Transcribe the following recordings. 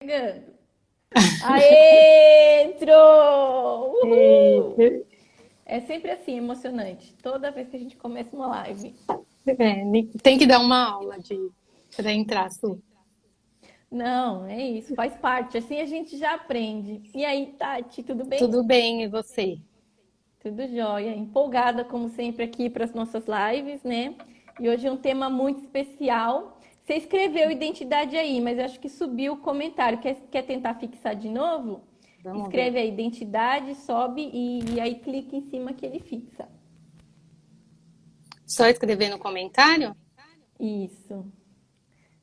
Chegando. Aê, entrou! Uhul! É, É sempre assim, emocionante. Toda vez que a gente começa uma live. tem que dar uma aula de para entrar, Su. Não, é isso, faz parte. Assim a gente já aprende. E aí, Tati, tudo bem? Tudo bem, e você? Tudo jóia. Empolgada, como sempre, aqui para as nossas lives, né? E hoje é um tema muito especial. Você escreveu identidade aí, mas eu acho que subiu o comentário. Quer tentar fixar de novo? Vamos ver. Escreve aí identidade, sobe e aí clica em cima que ele fixa. Só escrever no comentário? Isso.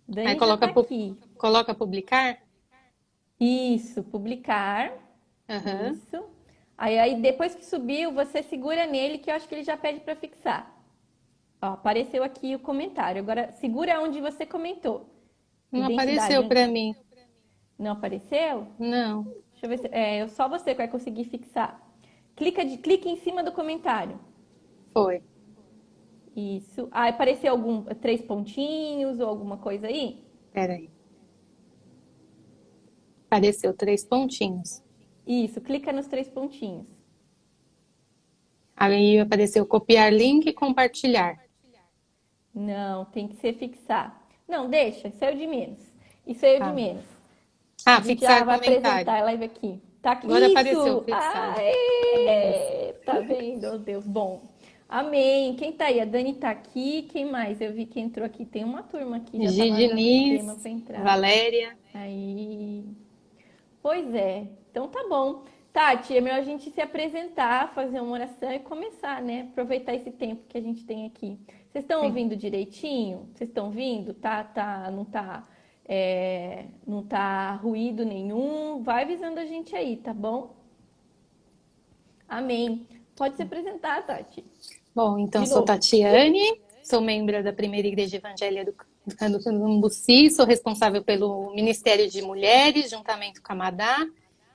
Aí Dani já tá aqui. coloca publicar? Isso, publicar. Aham. Isso. Aí depois que subiu, você segura nele que eu acho que ele já pede para fixar. Ó, apareceu aqui o comentário. Agora segura onde você comentou. Não Identidade. apareceu para mim. Não apareceu? Não. Deixa eu ver se só você que vai conseguir fixar. Clica em cima do comentário. Foi. Isso. Ah, apareceu algum três pontinhos ou alguma coisa aí? Espera aí. Apareceu três pontinhos. Isso, clica nos três pontinhos. Aí apareceu copiar link e compartilhar. Não, tem que ser fixar. Não, deixa, isso é o de menos. Isso é o de Tá. menos. A Ah, gente já fixar vai apresentar comentário. a live aqui. Tá aqui. Agora apareceu Isso! fixado. Isso. Aê! Tá vendo? Oh, Deus, bom. Amém. Quem tá aí? A Dani tá aqui. Quem mais? Eu vi que entrou aqui. Tem uma turma aqui, já tá guardando o Diniz, tema pra entrar. Valéria. Aí. Pois é. Então tá bom. Tati, é melhor a gente se apresentar, fazer uma oração e começar, né? Aproveitar esse tempo que a gente tem aqui. Vocês estão Sim. ouvindo direitinho? Vocês estão ouvindo? Não tá ruído nenhum? Vai avisando a gente aí, tá bom? Amém. Pode se apresentar, Tati. Bom, então De sou novo. Tatiane, sou membro da Primeira Igreja Evangélica do Cambuci, sou responsável pelo Ministério de Mulheres, juntamente com a Madá,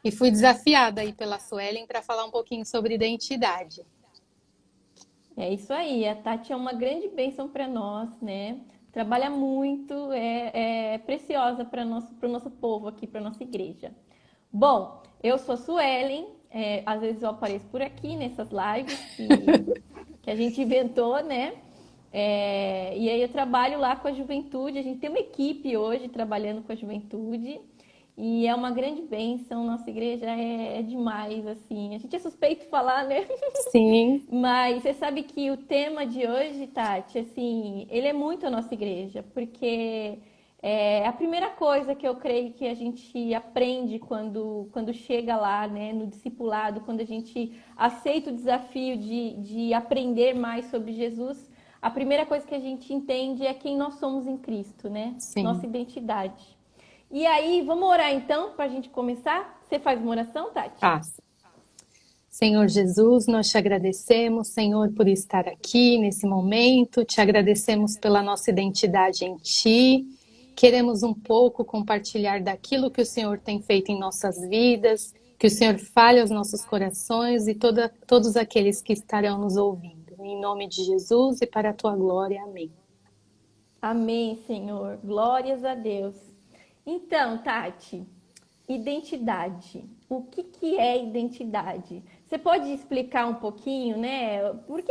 e fui desafiada aí pela Suelen para falar um pouquinho sobre identidade. É isso aí, a Tati é uma grande bênção para nós, né? Trabalha muito, é preciosa para o nosso povo aqui, para nossa igreja. Bom, eu sou a Suelen, às vezes eu apareço por aqui nessas lives que a gente inventou, né? E aí eu trabalho lá com a juventude, a gente tem uma equipe hoje trabalhando com a juventude. E é uma grande bênção, nossa igreja é demais, assim. A gente é suspeito de falar, né? Sim, Mas você sabe que o tema de hoje, Tati, assim, ele é muito a nossa igreja, porque é a primeira coisa que eu creio que a gente aprende quando chega lá, né, no discipulado, quando a gente aceita o desafio de aprender mais sobre Jesus, a primeira coisa que a gente entende é quem nós somos em Cristo, né? Nossa sim. identidade. E aí, vamos orar então, para a gente começar? Você faz uma oração, Tati? Paz. Senhor Jesus, nós te agradecemos, Senhor, por estar aqui nesse momento, te agradecemos pela nossa identidade em Ti. Queremos um pouco compartilhar daquilo que o Senhor tem feito em nossas vidas, que o Senhor fale aos nossos corações e todos aqueles que estarão nos ouvindo. Em nome de Jesus e para a tua glória. Amém. Amém, Senhor. Glórias a Deus. Então, Tati, identidade. O que que é identidade? Você pode explicar um pouquinho, né? O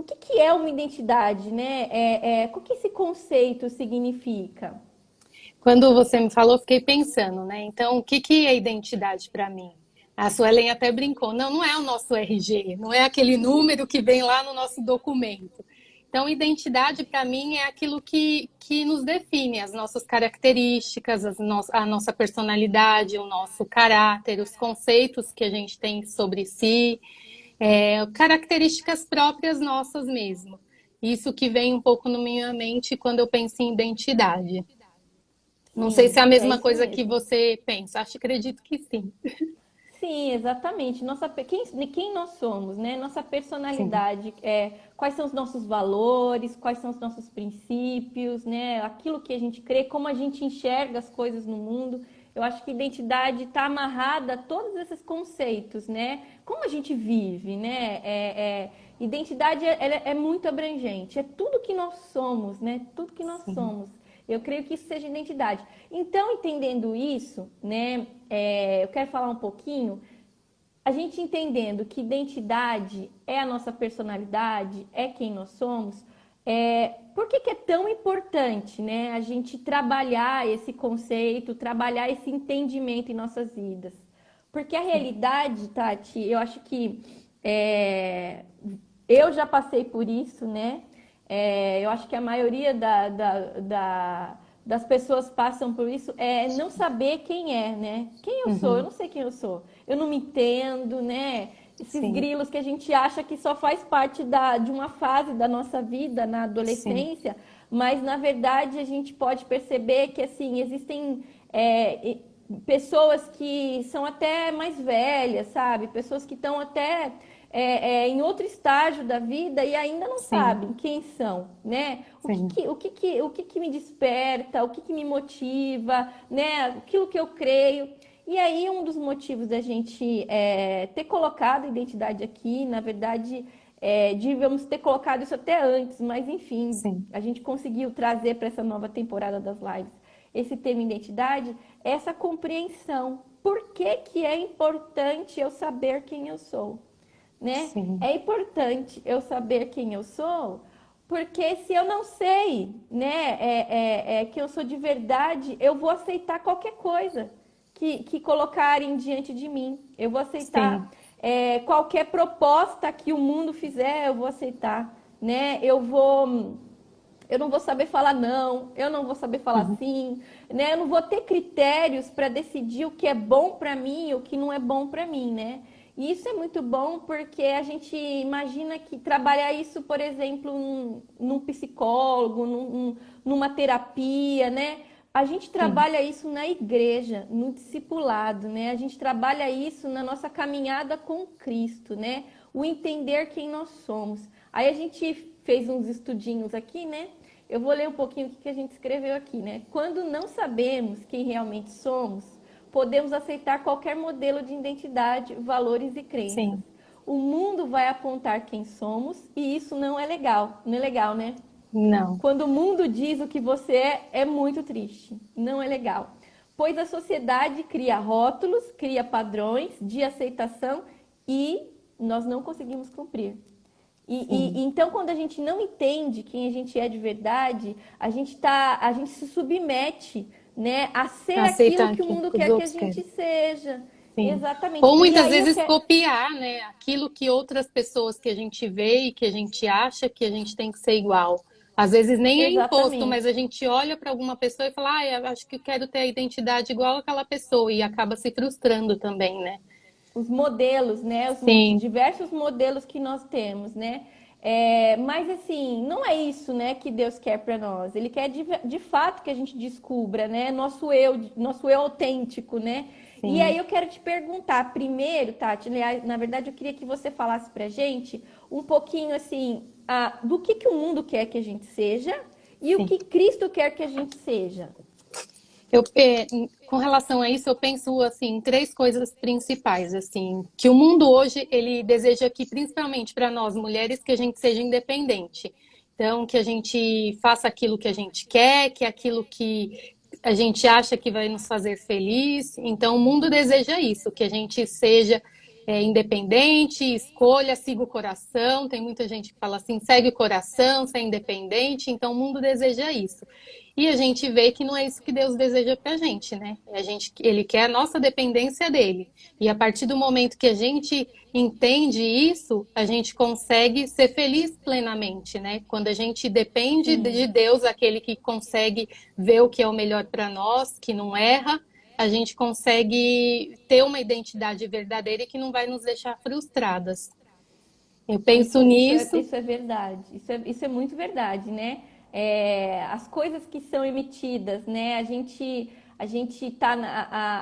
que que é uma identidade, né? O que esse conceito significa? Quando você me falou, fiquei pensando, né? Então, o que que é identidade para mim? A Suelen até brincou, não, não é o nosso RG, não é aquele número que vem lá no nosso documento. Então, identidade para mim é aquilo que nos define, as nossas características, a nossa personalidade, o nosso caráter, os conceitos que a gente tem sobre si, características próprias nossas mesmo. Isso que vem um pouco na minha mente quando eu penso em identidade. Não sei se é a Sim, é mesma isso coisa que mesmo. você pensa. Acredito que sim. Sim, exatamente. Quem nós somos, né? Nossa Sim, personalidade, quais são os nossos valores, quais são os nossos princípios, né? Aquilo que a gente crê, como a gente enxerga as coisas no mundo. Eu acho que identidade está amarrada a todos esses conceitos, né? Como a gente vive, né? Identidade é muito abrangente, é tudo que nós somos, né? Tudo que nós sim. somos. Eu creio que isso seja identidade. Então, entendendo isso, né, eu quero falar um pouquinho, a gente entendendo que identidade é a nossa personalidade, é quem nós somos, por que é tão importante, né, a gente trabalhar esse conceito, trabalhar esse entendimento em nossas vidas? Porque a realidade, Tati, eu acho que eu já passei por isso, né? Eu acho que a maioria das pessoas passam por isso, não saber quem é, né? Quem eu sou? Eu Uhum. não sei quem eu sou. Eu não me entendo, né? Esses Sim, grilos que a gente acha que só faz parte de uma fase da nossa vida na sim, adolescência, mas na verdade a gente pode perceber que assim existem pessoas que são até mais velhas, sabe? Pessoas que estão até em outro estágio da vida e ainda não sim, sabem quem são, né? sim, O que que me desperta, o que que me motiva, né? Aquilo que eu creio. E aí, um dos motivos da gente ter colocado a identidade aqui, na verdade, devíamos ter colocado isso até antes, mas enfim, sim, a gente conseguiu trazer para essa nova temporada das lives esse tema identidade, essa compreensão. Por que que é importante eu saber quem eu sou? Né? sim, É importante eu saber quem eu sou, porque se eu não sei, né, que eu sou de verdade, eu vou aceitar qualquer coisa que colocarem diante de mim. Eu vou aceitar sim. qualquer proposta que o mundo fizer, eu vou aceitar, né? Eu não vou saber falar não, eu não vou saber falar Uhum. sim, né? Eu não vou ter critérios para decidir o que é bom para mim e o que não é bom para mim, né? E isso é muito bom porque a gente imagina que trabalhar isso, por exemplo, num psicólogo, numa terapia, né? A gente Sim, trabalha isso na igreja, no discipulado, né? A gente trabalha isso na nossa caminhada com Cristo, né? O entender quem nós somos. Aí a gente fez uns estudinhos aqui, né? Eu vou ler um pouquinho o que a gente escreveu aqui, né? Quando não sabemos quem realmente somos, podemos aceitar qualquer modelo de identidade, valores e crenças. sim. O mundo vai apontar quem somos e isso não é legal. Não é legal, né? Não. Quando o mundo diz o que você é muito triste. Não é legal. Pois a sociedade cria rótulos, cria padrões de aceitação e nós não conseguimos cumprir. Sim. Então, quando a gente não entende quem a gente é de verdade, a gente se submete, né, a ser aquilo Aceitar que o aquilo mundo que os quer que a outros querem. gente seja. Sim. Exatamente. Ou E muitas aí eu vezes quero. copiar, né, aquilo que outras pessoas que a gente vê e que a gente acha que a gente tem que ser igual. Às vezes nem é imposto, mas a Exatamente. gente olha para alguma pessoa e fala, ah, eu acho que eu quero ter a identidade igual àquela pessoa e acaba se frustrando também, né? Os modelos, né? Sim, Diversos modelos que nós temos, né? Mas assim, não é isso, né, que Deus quer para nós. Ele quer de fato que a gente descubra, né, nosso eu autêntico, né? E aí sim, eu quero te perguntar primeiro, Tati, na verdade eu queria que você falasse pra gente um pouquinho assim, do que o mundo quer que a gente seja e o sim. que Cristo quer que a gente seja. Eu, com relação a isso, eu penso assim, em três coisas principais, assim, que o mundo hoje ele deseja que, principalmente para nós mulheres, que a gente seja independente. Então, que a gente faça aquilo que a gente quer, que é aquilo que a gente acha que vai nos fazer feliz. Então, o mundo deseja isso, que a gente seja independente, escolha, siga o coração. Tem muita gente que fala assim, segue o coração, ser independente. Então, o mundo deseja isso. E a gente vê que não é isso que Deus deseja para a gente, né? Ele quer a nossa dependência dele. E a partir do momento que a gente entende isso, a gente consegue ser feliz plenamente, né? Quando a gente depende de Sim. Deus, aquele que consegue ver o que é o melhor para nós, que não erra, a gente consegue ter uma identidade verdadeira e que não vai nos deixar frustradas. Eu penso nisso. Isso é verdade. Isso é muito verdade, né? As coisas que são emitidas, né? A gente tá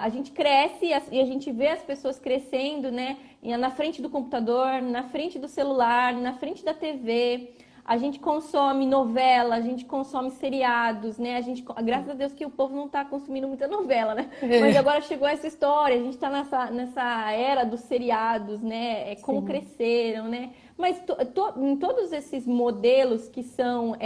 a gente cresce e a gente vê as pessoas crescendo, né? Na frente do computador, na frente do celular, na frente da TV. A gente consome novela, a gente consome seriados, né? Graças a Deus que o povo não está consumindo muita novela, né? Mas É, agora chegou essa história, a gente está nessa era dos seriados, né? Como sim, cresceram, né? Mas em todos esses modelos que são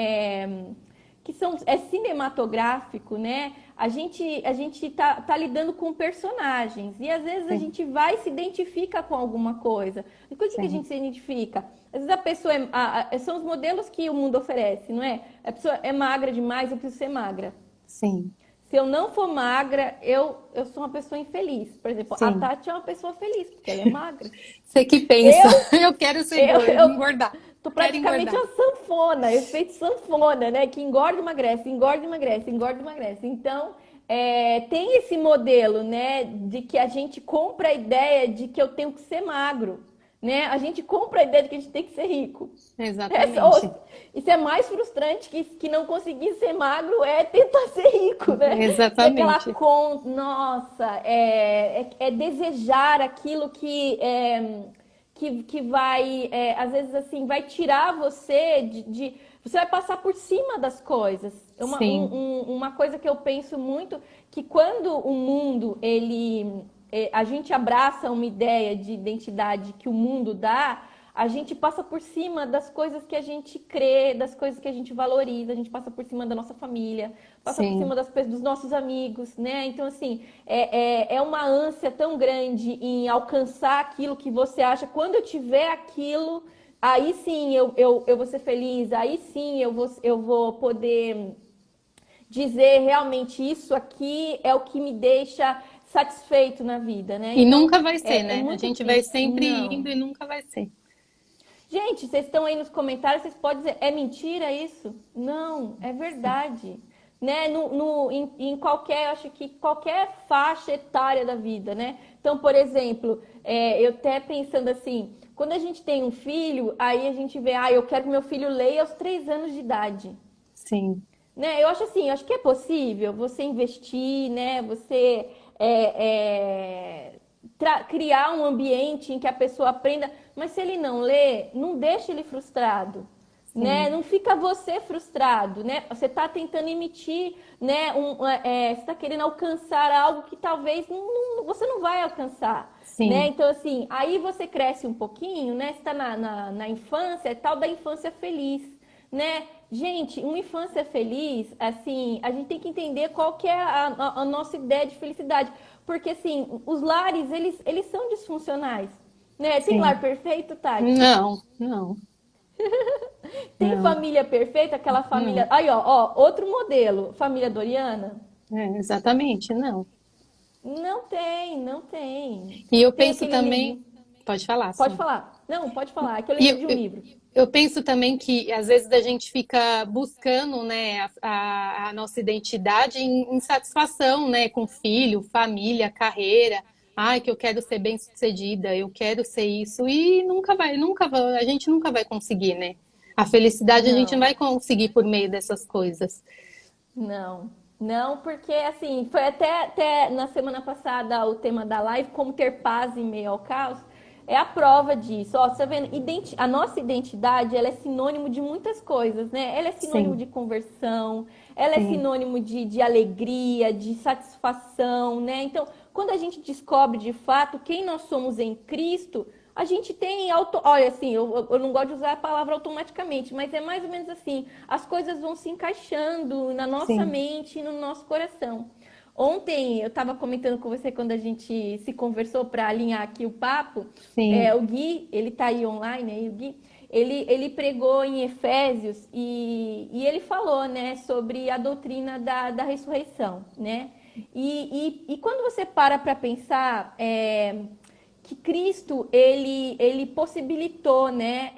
é cinematográfico, né? A gente tá lidando com personagens e às vezes a Sim, gente vai e se identifica com alguma coisa. E com o que a sim, gente se identifica? Às vezes a pessoa são os modelos que o mundo oferece, não é? A pessoa é magra demais, eu preciso ser magra. sim, Se eu não for magra, eu sou uma pessoa infeliz. Por exemplo, a sim. Tati é uma pessoa feliz, porque ela é magra. Você que pensa, Eu, eu quero ser eu engordar, tô quero praticamente engordar. uma sanfona, efeito sanfona, né? Que engorda, emagrece, engorda, emagrece, engorda, emagrece. Então, tem esse modelo, né? De que a gente compra a ideia de que eu tenho que ser magro, né? A gente compra a ideia de que a gente tem que ser rico. Exatamente, Isso é mais frustrante que não conseguir ser magro é tentar ser rico, né? Ter aquela exatamente. conta, nossa, é desejar aquilo que vai, às vezes assim, vai tirar você você vai passar por cima das coisas. Sim, Uma coisa que eu penso muito, que quando o mundo, a gente abraça uma ideia de identidade que o mundo dá, a gente passa por cima das coisas que a gente crê, das coisas que a gente valoriza, a gente passa por cima da nossa família, passa por cima sim. dos nossos amigos, né? Então, assim, é uma ânsia tão grande em alcançar aquilo que você acha. Quando eu tiver aquilo, aí sim eu vou ser feliz, aí sim eu vou poder dizer realmente isso aqui é o que me deixa satisfeito na vida, né? E Então, nunca vai ser, é né? A muito gente vai triste. sempre Não. indo e nunca vai ser. Gente, vocês estão aí nos comentários, vocês podem dizer, é mentira isso? Não, é verdade. Né? Em qualquer, acho que qualquer faixa etária da vida, né? Então, por exemplo, eu até pensando assim, quando a gente tem um filho, aí a gente vê, eu quero que meu filho leia aos 3 anos de idade. Sim, Né? Eu acho assim, eu acho que é possível você investir, né? Você criar um ambiente em que a pessoa aprenda, mas se ele não lê, não deixa ele frustrado, né? sim, Não fica você frustrado, né? Você está tentando emitir, né? Você está querendo alcançar algo que talvez você não vai alcançar, né? sim, Então assim, aí você cresce um pouquinho, né? Você está na infância, é tal da infância feliz, né? Gente, uma infância feliz, assim, a gente tem que entender qual que é a nossa ideia de felicidade. Porque, assim, os lares, eles são disfuncionais, né? Tem lar sim. perfeito, Tati? Não, não, Tem não, família perfeita, aquela família... não. Aí, ó, outro modelo, família Doriana? Exatamente, não. Não tem, não tem. E eu Tem penso aquele livro... também, pode falar, Pode sim. falar. Não, pode falar, é que eu E lembrei de um livro. eu penso também que às vezes a gente fica buscando, né, a nossa identidade em satisfação, né, com filho, família, carreira. Ai, que eu quero ser bem-sucedida, eu quero ser isso e nunca vai, a gente nunca vai conseguir, né? A felicidade a gente não Não. vai conseguir por meio dessas coisas. Não, não, porque assim, foi até na semana passada o tema da live, como ter paz em meio ao caos, é a prova disso. Ó, você tá vendo, a nossa identidade, ela é sinônimo de muitas coisas, né? Ela é sinônimo Sim, de conversão, ela é sim, sinônimo de alegria, de satisfação, né? Então, quando a gente descobre de fato quem nós somos em Cristo, a gente tem olha, assim, eu não gosto de usar a palavra automaticamente, mas é mais ou menos assim, as coisas vão se encaixando na nossa sim, mente e no nosso coração. Ontem eu estava comentando com você quando a gente se conversou para alinhar aqui o papo, sim, o Gui, ele está aí online, aí o Gui, ele pregou em Efésios e ele falou, né, sobre a doutrina da ressurreição, né? E quando você para pensar, que Cristo ele possibilitou, né,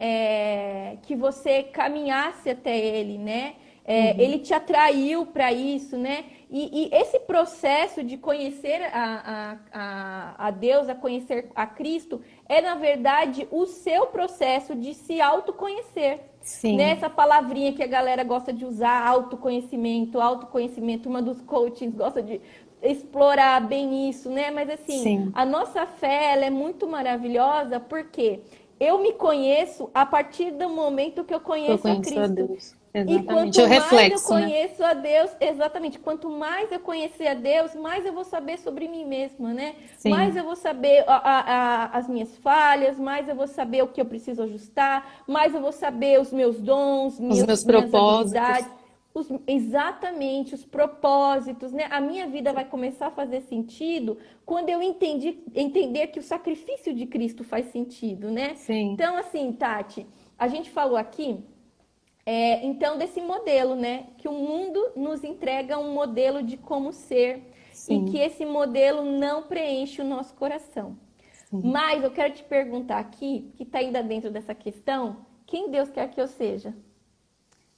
que você caminhasse até Ele, né? uhum, Ele te atraiu para isso, né? E esse processo de conhecer a Deus, a conhecer a Cristo, é na verdade o seu processo de se autoconhecer. Né? sim, Essa palavrinha que a galera gosta de usar, autoconhecimento, autoconhecimento, uma dos coaches gosta de explorar bem isso, né? Mas assim, sim. a nossa fé, ela é muito maravilhosa porque eu me conheço a partir do momento que eu Eu conheço a conheço a Cristo. Deus. E Exatamente. O quanto mais eu reflexo, né? conheço a Deus, exatamente, quanto mais eu conhecer a Deus, mais eu vou saber sobre mim mesma, né? Mais Sim. eu vou saber as minhas falhas, mais eu vou saber o que eu preciso ajustar, mais eu vou saber os meus dons, Os minhas, meus minhas propósitos. habilidades. exatamente os propósitos, né? A minha vida vai começar a fazer sentido quando eu entender que o sacrifício de Cristo faz sentido, né? Sim, Então, assim, Tati, a gente falou aqui, então, desse modelo, né? Que o mundo nos entrega um modelo de como ser e que sim, esse modelo não preenche o nosso coração. sim. Mas eu quero te perguntar aqui, que está ainda dentro dessa questão, quem Deus quer que eu seja?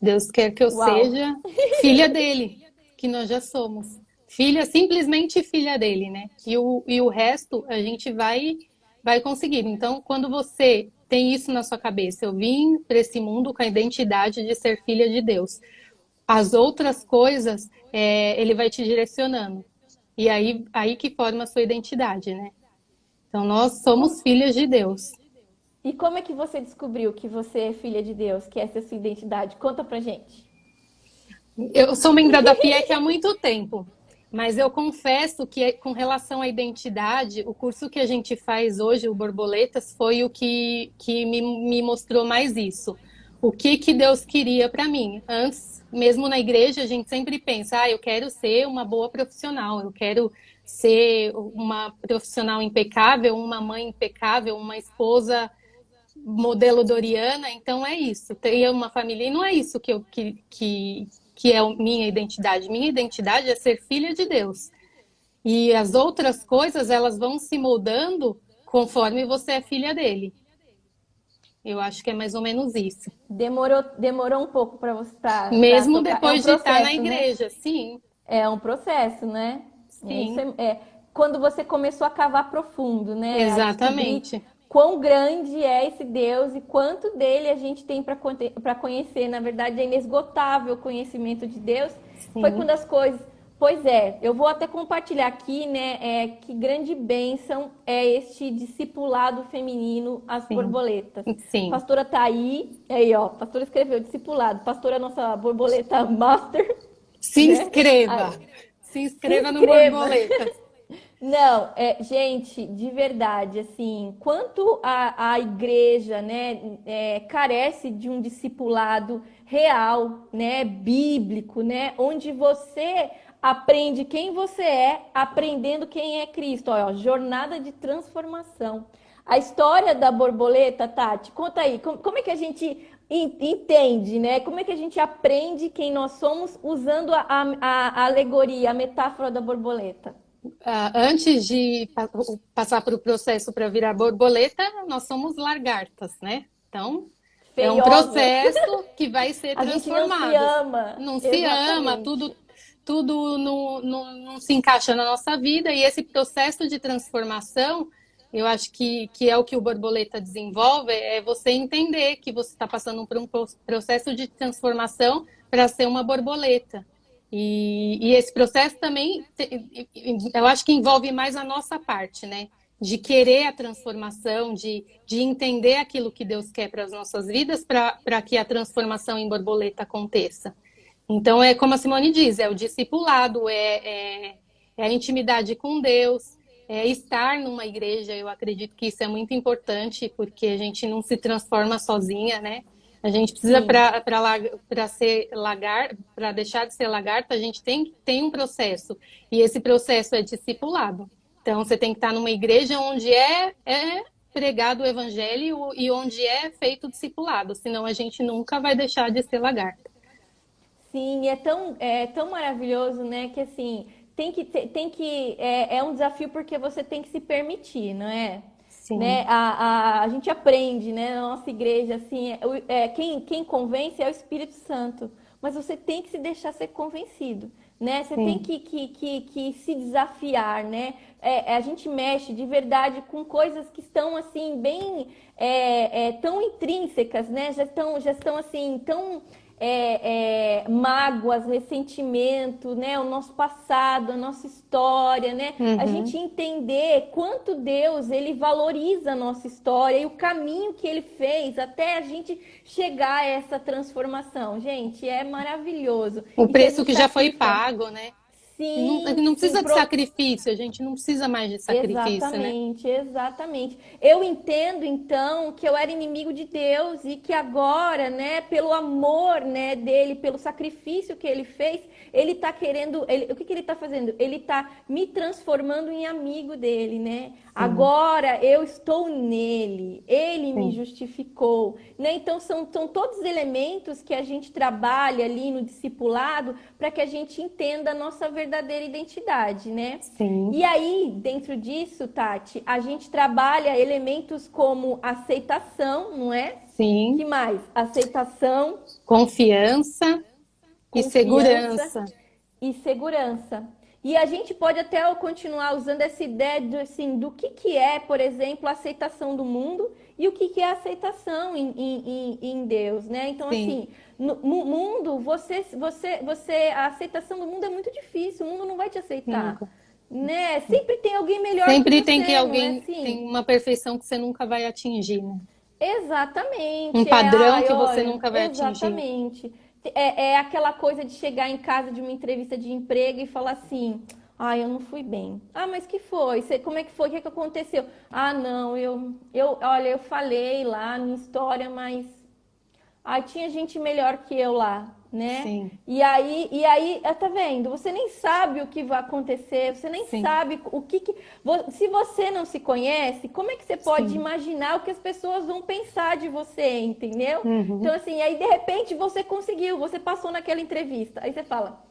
Deus quer que eu Uau! seja filha dele, que nós já somos. Filha, simplesmente filha dele, né? E o resto a gente vai conseguir. Então, quando você tem isso na sua cabeça, eu vim para esse mundo com a identidade de ser filha de Deus. As outras coisas, ele vai te direcionando. E aí que forma a sua identidade, né? Então, nós somos filhas de Deus. E como é que você descobriu que você é filha de Deus, que essa é a sua identidade? Conta pra gente. Eu sou membro da PIEC há muito tempo, mas eu confesso que, com relação à identidade, o curso que a gente faz hoje, o Borboletas, foi o que me mostrou mais isso. O que Deus queria para mim. Antes, mesmo na igreja, a gente sempre pensa, eu quero ser uma boa profissional, eu quero ser uma profissional impecável, uma mãe impecável, uma esposa modelo Doriana, então é isso. Ter uma família, e não é isso que é a minha identidade. Minha identidade é ser filha de Deus. E as outras coisas, elas vão se moldando conforme você é filha dele. Eu acho que é mais ou menos isso. Demorou um pouco para você pra Mesmo tocar. É um depois de estar na processo, né? igreja, sim, É um processo, né? Isso sim, quando você começou a cavar profundo, né? A descobrir exatamente. quão grande é esse Deus e quanto dele a gente tem para conhecer. Na verdade, é inesgotável o conhecimento de Deus. Foi Sim, quando as coisas. Pois é, eu vou até compartilhar aqui, né? Que grande bênção é este discipulado feminino, as sim, borboletas. sim. Pastora tá aí, ó. Pastora escreveu discipulado. Pastora é nossa borboleta master, Se né? inscreva. Aí, Se se inscreva no inscreva. Borboletas. Não, gente, de verdade, assim, quanto a igreja, né, carece de um discipulado real, né, bíblico, né, onde você aprende quem você é, aprendendo quem é Cristo. Olha, ó, jornada de transformação. A história da borboleta, Tati, conta aí, como é que a gente entende, né? Como é que a gente aprende quem nós somos usando a alegoria, a metáfora da borboleta? Antes de passar para o processo para virar borboleta, nós somos lagartas, né? Então, é um Feiosas. processo que vai ser A gente não se transformado. ama. Não se ama, Exatamente. tudo não se encaixa na nossa vida, e esse processo de transformação, eu acho que é o que o borboleta desenvolve, é você entender que você está passando por um processo de transformação para ser uma borboleta. E esse processo também, eu acho que envolve mais a nossa parte, né? De querer a transformação, de entender aquilo que Deus quer para as nossas vidas, para que a transformação em borboleta aconteça. Então, é como a Simone diz, é o discipulado, é a intimidade com Deus, é estar numa igreja. Eu acredito que isso é muito importante, porque a gente não se transforma sozinha, né? A gente precisa, Sim. para ser lagar, para deixar de ser lagarta, a gente tem um processo. E esse processo é discipulado. Então, você tem que estar numa igreja onde é pregado o evangelho e onde é feito o discipulado. Senão, a gente nunca vai deixar de ser lagarta. Sim, é tão maravilhoso, né? Que assim, é um desafio porque você tem que se permitir, não é? Né? Sim, A gente aprende, né, na nossa igreja, assim, quem convence é o Espírito Santo, mas você tem que se deixar ser convencido, né? Você tem sim. que se desafiar, né? A gente mexe de verdade com coisas que estão, assim, bem, tão intrínsecas, né? Já estão assim, tão mágoas, ressentimento, né? O nosso passado, a nossa história, né? A gente Uhum. entender quanto Deus ele valoriza a nossa história e o caminho que ele fez até a gente chegar a essa transformação. Gente, é maravilhoso. O Isso é preço de que já foi chatiça. pago, né? Não sim, precisa de sacrifício, a gente não precisa mais de sacrifício, né? exatamente, exatamente. Eu entendo então que eu era inimigo de Deus e que agora, né, pelo amor, né, dele, pelo sacrifício que ele fez, ele tá querendo, o que que ele tá fazendo? Ele tá me transformando em amigo dele, né? Sim, Agora eu estou nele, ele me sim, justificou, né? Então são todos elementos que a gente trabalha ali no discipulado para que a gente entenda a nossa verdadeira identidade, né? sim, E aí, dentro disso, Tati, a gente trabalha elementos como aceitação, não é? Que sim. mais? Aceitação, Confiança e confiança segurança. e segurança. E a gente pode até continuar usando essa ideia de, assim, do que é, por exemplo, a aceitação do mundo e o que é a aceitação em Deus, né? Então, Sim, assim, no mundo, a aceitação do mundo é muito difícil, o mundo não vai te aceitar, nunca. né? Sempre tem alguém melhor que Sempre tem que você, não é alguém assim? tem uma perfeição que você nunca vai atingir, né? Um Exatamente, padrão ai, que você olha, nunca vai atingir. exatamente. É aquela coisa de chegar em casa de uma entrevista de emprego e falar assim, ai, eu não fui bem. Ah, mas que foi? Como é que foi? O que é que aconteceu? Ah, não, olha, eu falei lá na história, mas aí tinha gente melhor que eu lá, né? Sim, E aí, tá vendo? Você nem sabe o que vai acontecer, você nem sim, sabe o que. Se você não se conhece, como é que você pode sim. imaginar o que as pessoas vão pensar de você, entendeu? Então, Uhum. assim, aí de repente você conseguiu, você passou naquela entrevista. Aí você fala,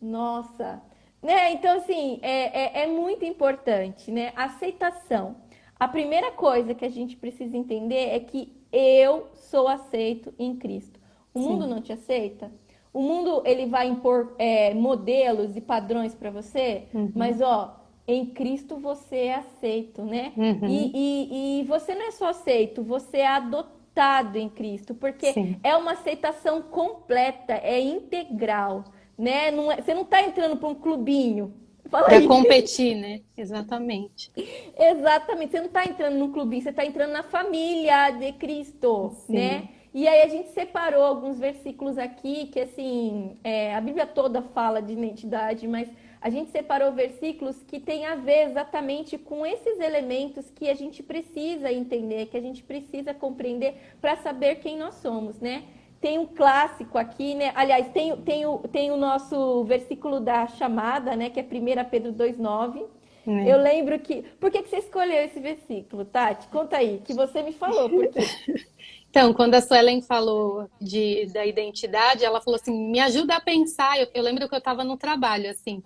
nossa, né? Então, assim, é muito importante, né? Aceitação. A primeira coisa que a gente precisa entender é que eu sou aceito em Cristo. O mundo Sim. não te aceita? O mundo, ele vai impor modelos e padrões para você, mas, Uhum. ó, em Cristo você é aceito, né? Uhum. E você não é só aceito, você é adotado em Cristo, porque Sim. é uma aceitação completa, é integral, né? Você não está entrando para um clubinho. Fala Para aí. competir, né? Exatamente. Exatamente. Você não está entrando num clubinho, você está entrando na família de Cristo, né? Sim. E aí a gente separou alguns versículos aqui que assim, a Bíblia toda fala de identidade, mas a gente separou versículos que tem a ver exatamente com esses elementos que a gente precisa entender, que a gente precisa compreender para saber quem nós somos, né? Tem um clássico aqui, né? Aliás, tem o nosso versículo da chamada, né? Que é 1 Pedro 2,9. Eu É. lembro que. Por que você escolheu esse versículo, Tati? Conta aí, que você me falou, por quê? Então, quando a Suelen falou da identidade, ela falou assim: me ajuda a pensar. Eu lembro que eu estava no trabalho, assim,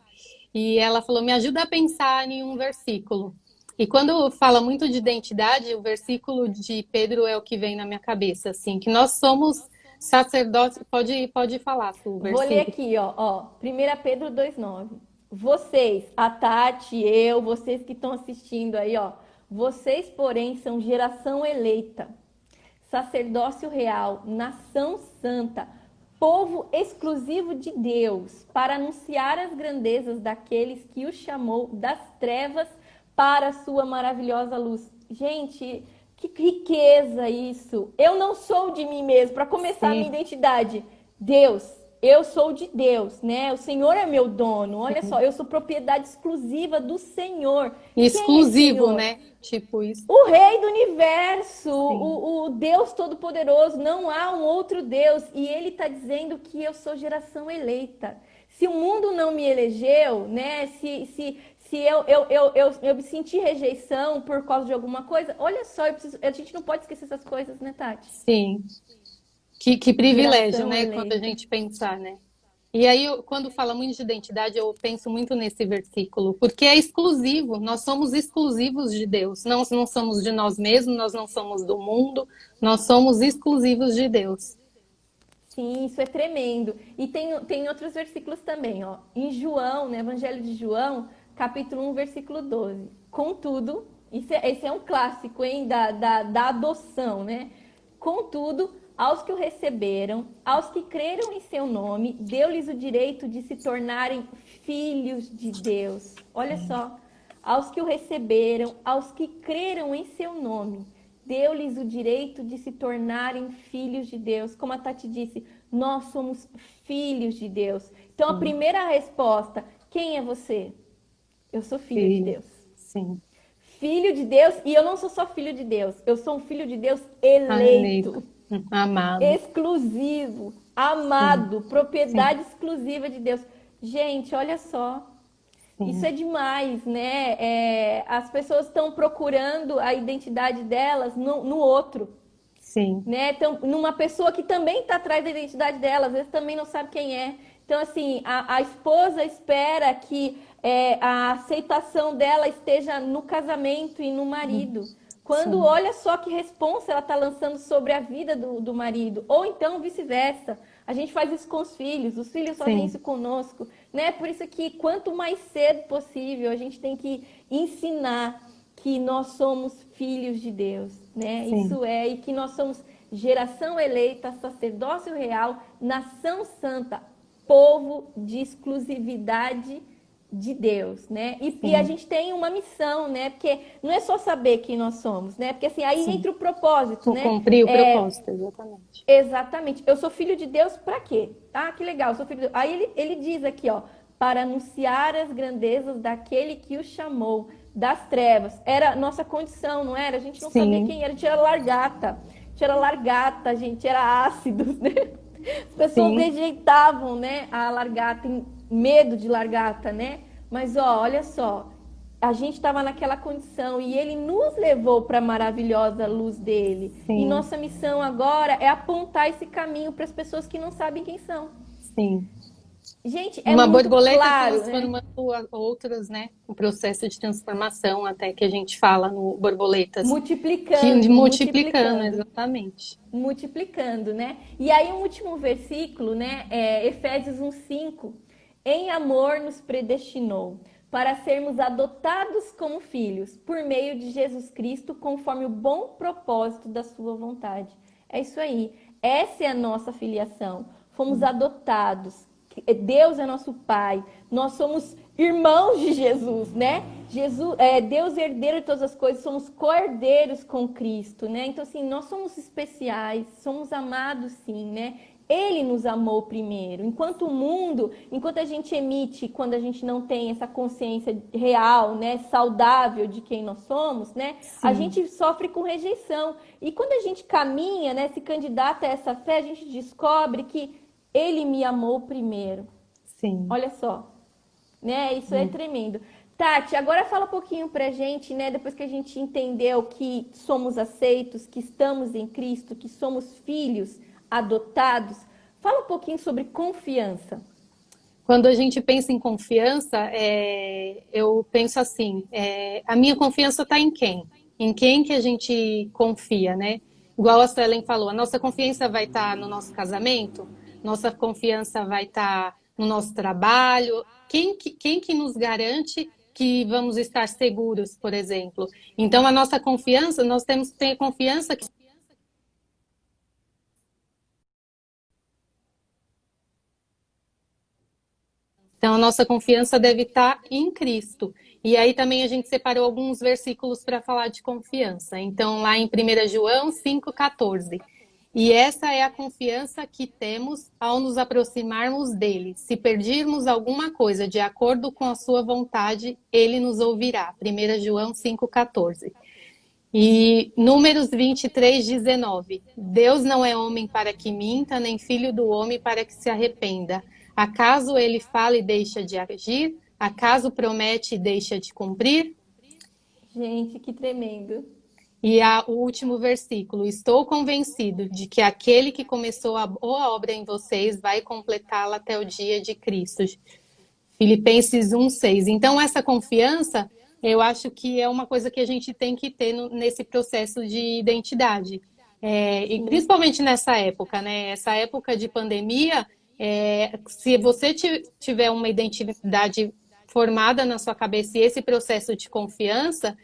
e ela falou: me ajuda a pensar em um versículo. E quando fala muito de identidade, o versículo de Pedro é o que vem na minha cabeça, assim, que nós somos sacerdotes. Pode falar o Vou ler versículo. aqui, ó. 1 Pedro 2,9. Vocês, a Tati, eu, vocês que estão assistindo aí, ó. Vocês, porém, são geração eleita, sacerdócio real, nação santa, povo exclusivo de Deus, para anunciar as grandezas daqueles que o chamou das trevas para a sua maravilhosa luz. Gente, que riqueza isso! Eu não sou de mim mesmo, para começar a minha Sim, identidade. Deus, eu sou de Deus, né? O Senhor é meu dono. Olha só, sim. eu sou propriedade exclusiva do Senhor. Quem é esse Exclusivo, Senhor? né? Tipo isso. O Rei do Universo, Sim. o Deus Todo-Poderoso, não há um outro Deus. E ele está dizendo que eu sou geração eleita. Se o mundo não me elegeu, né? Se eu me senti rejeição por causa de alguma coisa, olha só, a gente não pode esquecer essas coisas, né, Tati? Sim. Que privilégio, Geração né? Quando a eleita. gente pensar, né? E aí, quando fala muito de identidade, eu penso muito nesse versículo, porque é exclusivo, nós somos exclusivos de Deus, não somos de nós mesmos, nós não somos do mundo, nós somos exclusivos de Deus. Sim, isso é tremendo. E tem outros versículos também, ó. Em João, no Evangelho de João, capítulo 1, versículo 12. Contudo, esse é um clássico, hein, da adoção, né? Contudo, aos que o receberam, aos que creram em seu nome, deu-lhes o direito de se tornarem filhos de Deus. Olha só. Aos que o receberam, aos que creram em seu nome, deu-lhes o direito de se tornarem filhos de Deus. Como a Tati disse, nós somos filhos de Deus. Então, a Sim, primeira resposta, Quem é você? Eu sou filho de Filho. Deus. Sim. Filho de Deus, e eu não sou só filho de Deus, eu sou um filho de Deus Eleito. eleito, Amado. exclusivo, Sim. amado, Sim. propriedade exclusiva de Deus. Gente, olha só, isso é Sim. demais, né? As pessoas estão procurando a identidade delas no outro, Sim. né? Então, numa pessoa que também está atrás da identidade dela, às vezes também não sabe quem é. Então, assim, a esposa espera que a aceitação dela esteja no casamento e no marido. Quando Sim. olha só que responsa ela está lançando sobre a vida do marido, ou então vice-versa. A gente faz isso com os filhos fazem isso Sim. conosco, né? Por isso que quanto mais cedo possível a gente tem que ensinar que nós somos filhos de Deus, né? Sim. Isso é, e que nós somos geração eleita, sacerdócio real, nação santa, povo de exclusividade de Deus, né? E a Sim. gente tem uma missão, né? Porque não é só saber quem nós somos, né? Porque assim, aí Sim. entra o propósito, Vou né? cumprir o propósito, exatamente. Exatamente. Eu sou filho de Deus para quê? Ah, que legal, eu sou filho de Deus. Aí ele diz aqui, ó, para anunciar as grandezas daquele que o chamou das trevas. Era nossa condição, não era? A gente não sabia Sim. quem era, a gente era largata. A gente era largata, a gente era ácidos, né? As pessoas Sim. rejeitavam, né, a largata, tem medo de largata, né? Mas ó, olha só, a gente estava naquela condição e ele nos levou para a maravilhosa luz dele. E Sim. nossa missão agora é apontar esse caminho para as pessoas que não sabem quem são. Sim. Gente, é Uma muito borboleta claro, né? transformando outras, né? O processo de transformação, até que a gente fala no borboletas, que Multiplicando, multiplicando, multiplicando, exatamente. multiplicando, né? E aí um último versículo, né? Efésios 1:5. Em amor nos predestinou para sermos adotados como filhos por meio de Jesus Cristo, conforme o bom propósito da sua vontade. É isso aí. Essa é a nossa filiação. Fomos adotados. Deus é nosso Pai. Nós somos irmãos de Jesus, né? Jesus, Deus é herdeiro de todas as coisas. Somos co-herdeiros com Cristo, né? Então, assim, nós somos especiais, somos amados, sim, né? Ele nos amou primeiro. Enquanto o mundo, enquanto a gente emite, quando a gente não tem essa consciência real, né, saudável de quem nós somos, né, a Sim. gente sofre com rejeição. E quando a gente caminha, né, se candidata a essa fé, a gente descobre que ele me amou primeiro. Sim. Olha só, né? Isso é tremendo. Tati, agora fala um pouquinho pra gente, né? Depois que a gente entendeu que somos aceitos, que estamos em Cristo, que somos filhos adotados, fala um pouquinho sobre confiança. Quando a gente pensa em confiança, eu penso assim: a minha confiança está em quem? Em quem que a gente confia, né? Igual a Suelen falou, a nossa confiança vai estar no nosso casamento, nossa confiança vai estar no nosso trabalho. Quem que nos garante que vamos estar seguros, por exemplo? Então, a nossa confiança, nós temos que ter confiança que então, a nossa confiança deve estar em Cristo. E aí também a gente separou alguns versículos para falar de confiança. Então, lá em 1 João 5,14. E essa é a confiança que temos ao nos aproximarmos dele. Se pedirmos alguma coisa de acordo com a sua vontade, ele nos ouvirá. 1 João 5,14. E Números 23:19. Deus não é homem para que minta, nem filho do homem para que se arrependa. Acaso ele fala e deixa de agir? Acaso promete e deixa de cumprir? Gente, que tremendo. E o último versículo: estou convencido de que aquele que começou a boa obra em vocês vai completá-la até o dia de Cristo. Filipenses 1:6. Então, essa confiança, eu acho que é uma coisa que a gente tem que ter nesse processo de identidade. E Sim. principalmente nessa época, né? Essa época de pandemia, se você tiver uma identidade formada na sua cabeça e esse processo de confiança,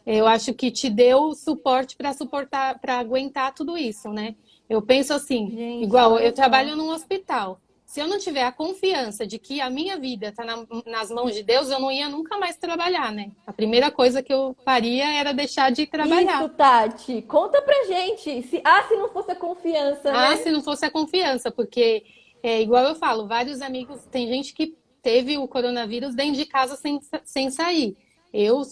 eu acho que te deu suporte para suportar, para aguentar tudo isso, né? Eu penso assim, Gente, igual olha eu só. trabalho num hospital. Se eu não tiver a confiança de que a minha vida está nas mãos de Deus, eu não ia nunca mais trabalhar, né? A primeira coisa que eu faria era deixar de Isso, trabalhar. Tati, conta pra gente. Se não fosse a confiança, Ah, né? se não fosse a confiança, porque igual eu falo, vários amigos, tem gente que teve o coronavírus dentro de casa sem sair. Eu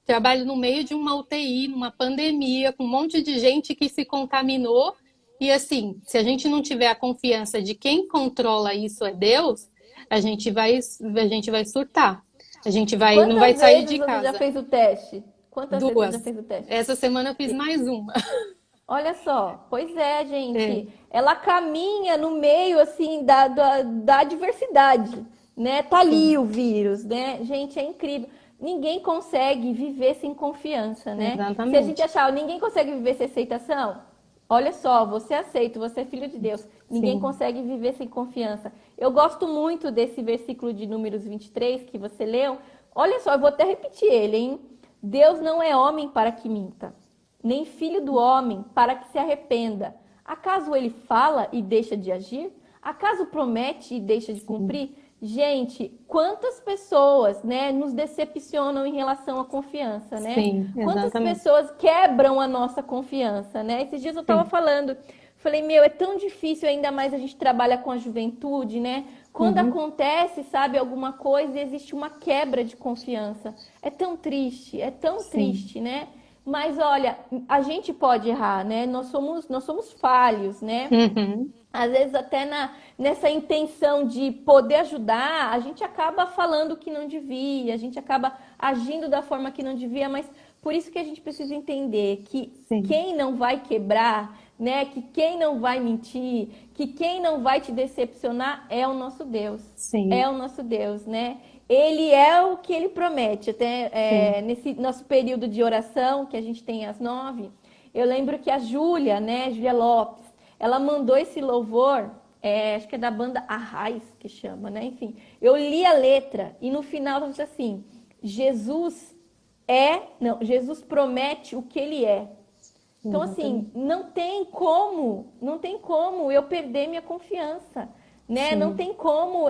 trabalho no meio de uma UTI, numa pandemia, com um monte de gente que se contaminou. E assim, se a gente não tiver a confiança de quem controla isso é Deus, a gente vai surtar. Não vai Quantas sair vezes de você já casa. fez o teste? Quantas vezes você já 2. fez o teste? Essa semana eu fiz mais uma. Olha só, pois é, É, gente. Ela caminha no meio, assim, da adversidade, né? Tá ali sim, o vírus, né? Gente, é incrível. Ninguém consegue viver sem confiança, né? Se a gente exatamente. achar, ninguém consegue viver sem aceitação, olha só, você é aceito, você é filho de Deus. Ninguém Sim, consegue viver sem confiança. Eu gosto muito desse versículo de Números 23 que você leu. Olha só, eu vou até repetir ele, hein? Deus não é homem para que minta, nem filho do homem para que se arrependa. Acaso ele fala e deixa de agir? Acaso promete e deixa de sim, cumprir? Gente, quantas pessoas, né, nos decepcionam em relação à confiança, né? sim, Quantas exatamente. pessoas quebram a nossa confiança, né? Esses dias eu estava Sim. falando, falei, meu, é tão difícil, ainda mais a gente trabalha com a juventude, né? Quando Uhum. acontece, sabe, alguma coisa, existe uma quebra de confiança. É tão Sim. triste, né? Mas olha, a gente pode errar, né? Nós somos falhos, né? Uhum. Às vezes até nessa intenção de poder ajudar, a gente acaba falando o que não devia, a gente acaba agindo da forma que não devia, mas por isso que a gente precisa entender que Sim. quem não vai quebrar, né, que quem não vai mentir, que quem não vai te decepcionar é o nosso Deus. É Sim. o nosso Deus, né? Ele é o que ele promete. Até Sim. nesse nosso período de oração, que a gente tem às 9, eu lembro que a Júlia, né, Júlia Lopes, ela mandou esse louvor, acho que é da banda Arraiz, que chama, né? Enfim, eu li a letra e no final ela diz assim: Jesus promete o que ele é. Então, assim, Exatamente. não tem como eu perder minha confiança, né? Não Sim. tem como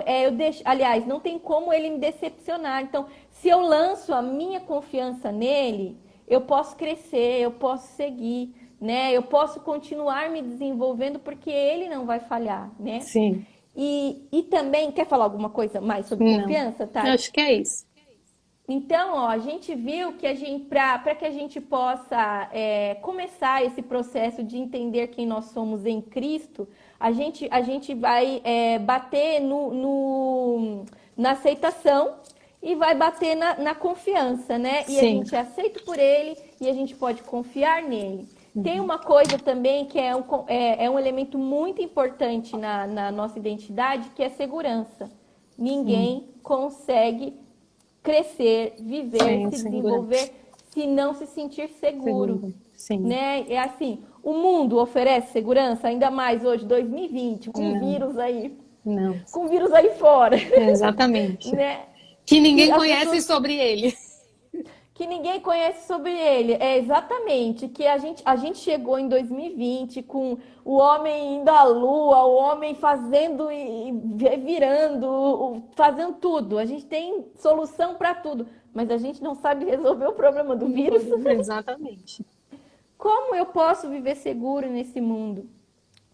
aliás, não tem como ele me decepcionar. Então, se eu lanço a minha confiança nele, eu posso crescer, eu posso seguir, né? Eu posso continuar me desenvolvendo porque ele não vai falhar, né? Sim. E também, quer falar alguma coisa mais sobre Não. confiança, Eu Tati? acho que é isso. Então, ó, a gente viu que para que a gente possa começar esse processo de entender quem nós somos em Cristo, a gente vai bater na aceitação e vai bater na confiança, né? E a Sim. gente é aceito por Ele e a gente pode confiar nele. Tem Uhum. uma coisa também que é um elemento muito importante na nossa identidade, que é segurança. Sim. Ninguém consegue crescer, viver, Sem se segurança. desenvolver, se não se sentir seguro, Seguro. Sim. né? É assim, o mundo oferece segurança, ainda mais hoje, 2020, Não. Não. com vírus aí fora, Exatamente. né? Que Que ninguém as conhece pessoas sobre ele. que ninguém conhece sobre ele. É exatamente que a gente chegou em 2020 com o homem indo à lua, o homem fazendo e virando, fazendo tudo. A gente tem solução para tudo, mas a gente não sabe resolver o problema do vírus. Exatamente. Como eu posso viver seguro nesse mundo?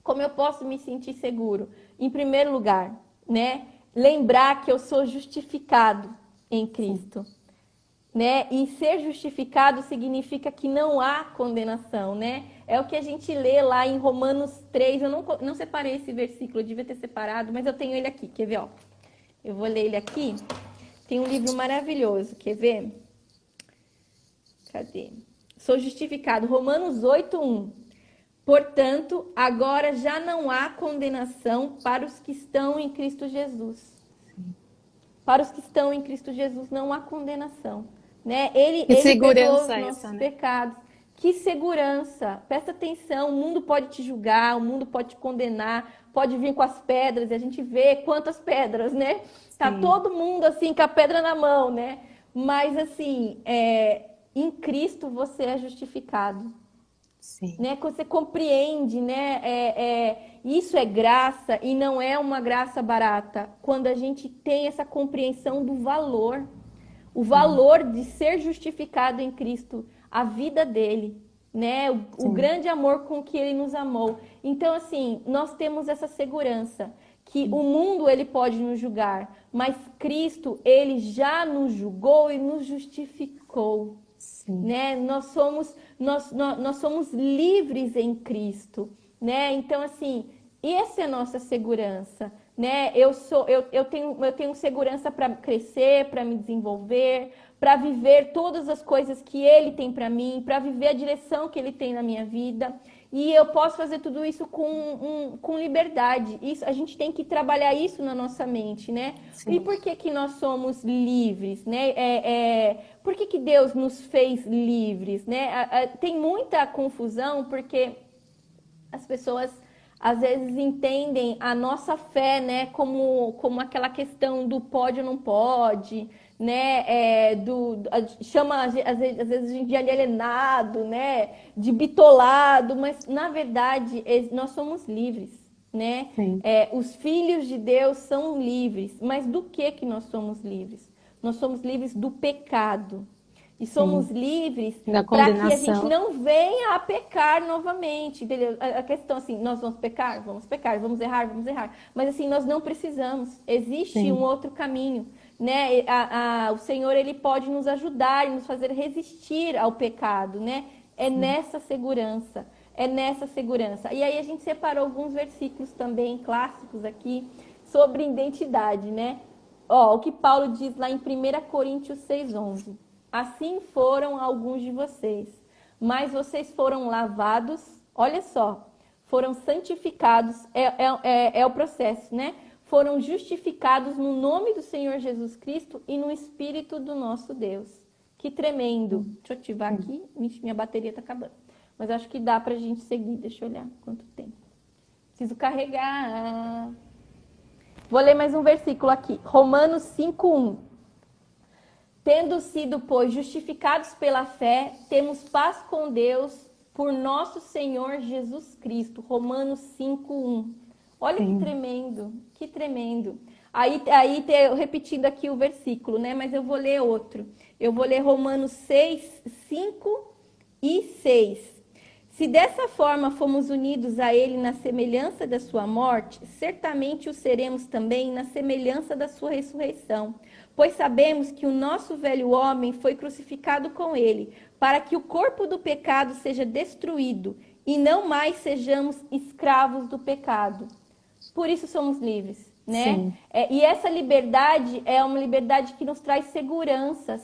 Como eu posso me sentir seguro? Em primeiro lugar, né? Lembrar que eu sou justificado em Sim. Cristo, né? E ser justificado significa que não há condenação, né? É o que a gente lê lá em Romanos 3. Eu não separei esse versículo, eu devia ter separado, mas eu tenho ele aqui. Quer ver, ó? Eu vou ler ele aqui. Tem um livro maravilhoso, quer ver? Cadê? Sou justificado. Romanos 8:1. Portanto, agora já não há condenação para os que estão em Cristo Jesus. Para os que estão em Cristo Jesus não há condenação, né? Que Ele perdoa os segurança é essa, nossos né? pecados. Que segurança! Presta atenção, o mundo pode te julgar, o mundo pode te condenar, pode vir com as pedras, e a gente vê quantas pedras, né? Tá Sim. todo mundo assim com a pedra na mão, né? Mas assim, em Cristo você é justificado, Sim. né? Que você compreende, né? Isso é graça e não é uma graça barata. Quando a gente tem essa compreensão do valor, o Sim. valor de ser justificado em Cristo, a vida dele, né? O Sim. grande amor com que ele nos amou. Então, assim, nós temos essa segurança que o mundo ele pode nos julgar, mas Cristo, ele já nos julgou e nos justificou. Sim. Né? Nós somos livres em Cristo, né? Então, assim, essa é a nossa segurança, né? Eu tenho segurança para crescer, para me desenvolver, para viver todas as coisas que Ele tem para mim, para viver a direção que Ele tem na minha vida. E eu posso fazer tudo isso com liberdade. Isso, a gente tem que trabalhar isso na nossa mente, né? Sim. E por que que nós somos livres, né? Por que que Deus nos fez livres, né? Tem muita confusão porque as pessoas às vezes entendem a nossa fé, né, como aquela questão do pode ou não pode, né, chama às vezes a gente de alienado, né, de bitolado, mas na verdade nós somos livres, né? Os filhos de Deus são livres, mas do que nós somos livres? Nós somos livres do pecado. E somos livres para que a gente não venha a pecar novamente, entendeu? A questão assim, nós vamos pecar, vamos errar. Mas assim, nós não precisamos. Existe um outro caminho, né? O Senhor, ele pode nos ajudar e nos fazer resistir ao pecado, né? É nessa segurança. E aí a gente separou alguns versículos também clássicos aqui sobre identidade, né? O que Paulo diz lá em 1 Coríntios 6:11. Assim foram alguns de vocês, mas vocês foram lavados, olha só, foram santificados, é o processo, né? Foram justificados no nome do Senhor Jesus Cristo e no Espírito do nosso Deus. Que tremendo. Deixa eu ativar aqui, minha bateria tá acabando. Mas acho que dá pra gente seguir, deixa eu olhar quanto tempo. Preciso carregar. Vou ler mais um versículo aqui, Romanos 5:1. Tendo sido, pois, justificados pela fé, temos paz com Deus por nosso Senhor Jesus Cristo. Romanos 5:1. Olha que tremendo, que tremendo. Aí repetindo aqui o versículo, né? Mas eu vou ler outro. Eu vou ler Romanos 6:5-6. Se dessa forma fomos unidos a Ele na semelhança da sua morte, certamente o seremos também na semelhança da sua ressurreição. Pois sabemos que o nosso velho homem foi crucificado com ele, para que o corpo do pecado seja destruído e não mais sejamos escravos do pecado. Por isso somos livres, né? E essa liberdade é uma liberdade que nos traz segurança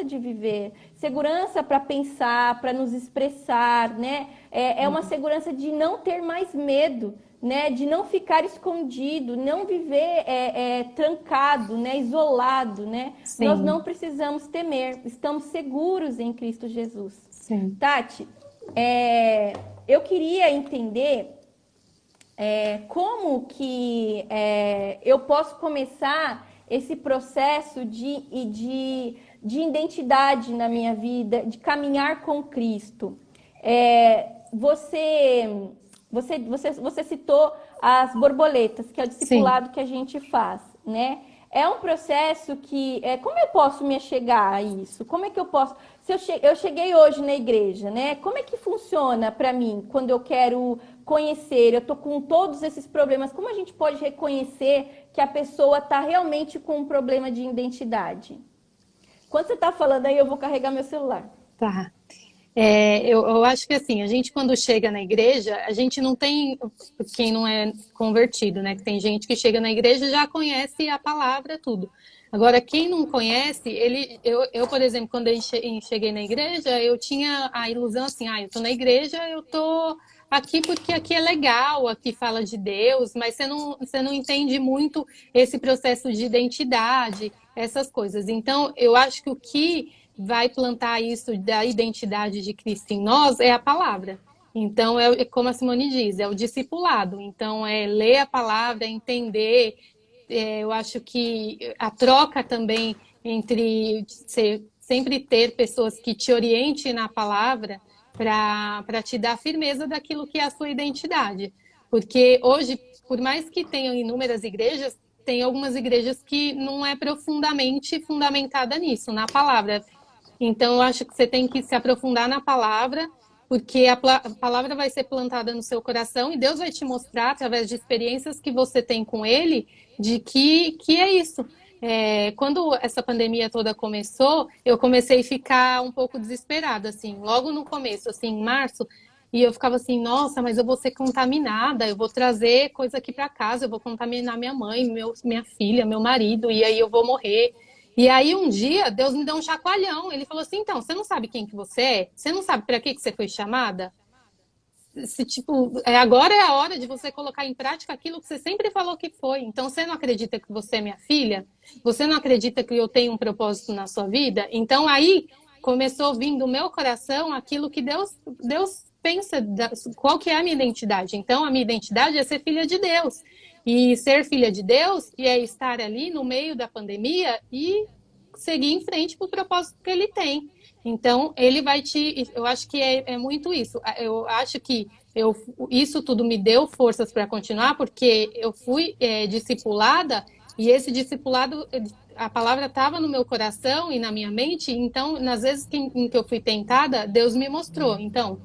de viver, segurança para pensar, para nos expressar, né? É uma segurança de não ter mais medo, né, de não ficar escondido, não viver trancado, né, isolado, né? Nós não precisamos temer, estamos seguros em Cristo Jesus. Tati, eu queria entender como que eu posso começar esse processo de identidade na minha vida, de caminhar com Cristo. Você citou as borboletas, que é o discipulado que a gente faz, né? É um processo que... como eu posso me achegar a isso? Como é que eu posso... Se eu cheguei hoje na igreja, né? Como é que funciona para mim quando eu quero conhecer? Eu tô com todos esses problemas. Como a gente pode reconhecer que a pessoa está realmente com um problema de identidade? Quando você está falando aí, eu vou carregar meu celular. Tá. Eu acho que assim, a gente quando chega na igreja, a gente não tem, quem não é convertido, né? Que tem gente que chega na igreja e já conhece a palavra, tudo. Agora, quem não conhece, eu, por exemplo, quando eu cheguei na igreja, eu tinha a ilusão assim, eu tô na igreja, eu tô aqui porque aqui é legal, aqui fala de Deus, mas você não entende muito esse processo de identidade, essas coisas. Então, eu acho que o que vai plantar isso da identidade de Cristo em nós é a palavra. Então, como a Simone diz, é o discipulado. Então, é ler a palavra, entender. Eu acho que a troca também entre sempre ter pessoas que te orientem na palavra para te dar firmeza daquilo que é a sua identidade. Porque hoje, por mais que tenham inúmeras igrejas, tem algumas igrejas que não é profundamente fundamentada nisso, na palavra. Então, eu acho que você tem que se aprofundar na palavra, porque a palavra vai ser plantada no seu coração e Deus vai te mostrar, através de experiências que você tem com Ele, de que é isso. Quando essa pandemia toda começou, eu comecei a ficar um pouco desesperada, assim, logo no começo, assim, em março, e eu ficava assim, nossa, mas eu vou ser contaminada, eu vou trazer coisa aqui para casa, eu vou contaminar minha mãe, minha filha, meu marido, e aí eu vou morrer. E aí um dia Deus me deu um chacoalhão, ele falou assim, então, você não sabe quem que você é? Você não sabe para que você foi chamada? Se, tipo, agora é a hora de você colocar em prática aquilo que você sempre falou que foi. Então, você não acredita que você é minha filha? Você não acredita que eu tenho um propósito na sua vida? Então, aí começou a vir do meu coração aquilo que Deus pensa, qual que é a minha identidade. Então, a minha identidade é ser filha de Deus. E ser filha de Deus e é estar ali no meio da pandemia e seguir em frente para o propósito que ele tem. Então, ele vai te. Eu acho que é muito isso. Eu acho que isso tudo me deu forças para continuar, porque eu fui discipulada, e esse discipulado, a palavra estava no meu coração e na minha mente. Então, nas vezes em que eu fui tentada, Deus me mostrou. Então,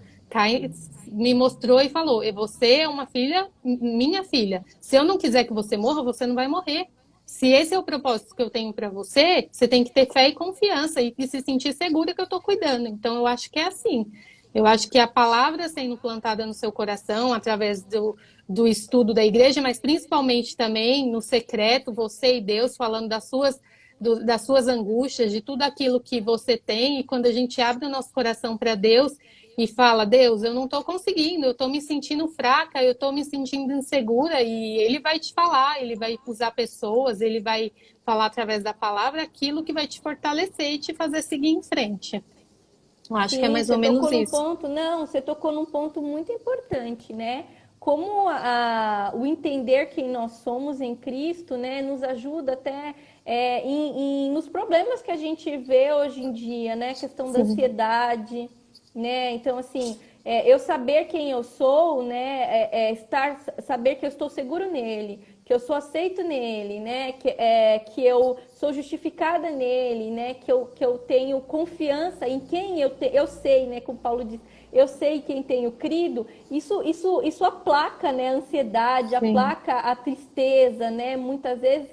me mostrou e falou: você é uma filha, minha filha. Se eu não quiser que você morra, você não vai morrer. Se esse é o propósito que eu tenho para você, você tem que ter fé e confiança e se sentir segura que eu estou cuidando. Então, eu acho que é assim. Eu acho que a palavra sendo plantada no seu coração, através do estudo da igreja, mas principalmente também no secreto, você e Deus falando das suas angústias, de tudo aquilo que você tem. E quando a gente abre o nosso coração para Deus e fala, Deus, eu não estou conseguindo, eu estou me sentindo fraca, eu estou me sentindo insegura, e ele vai te falar, ele vai usar pessoas, ele vai falar através da palavra aquilo que vai te fortalecer e te fazer seguir em frente. Eu acho que é Sim, mais você ou tocou menos num isso. ponto, não, você tocou num ponto muito importante, né? Como o entender quem nós somos em Cristo, né, nos ajuda até nos problemas que a gente vê hoje em dia, né? Questão da Sim, ansiedade, né? Então, assim, eu saber quem eu sou, né? Saber que eu estou seguro nele, que eu sou aceito nele, né? Que eu sou justificada nele, né? Que eu tenho confiança em quem eu sei, né? Como Paulo diz, eu sei quem tenho crido. Isso aplaca, né? A ansiedade, sim, aplaca a tristeza, né? Muitas vezes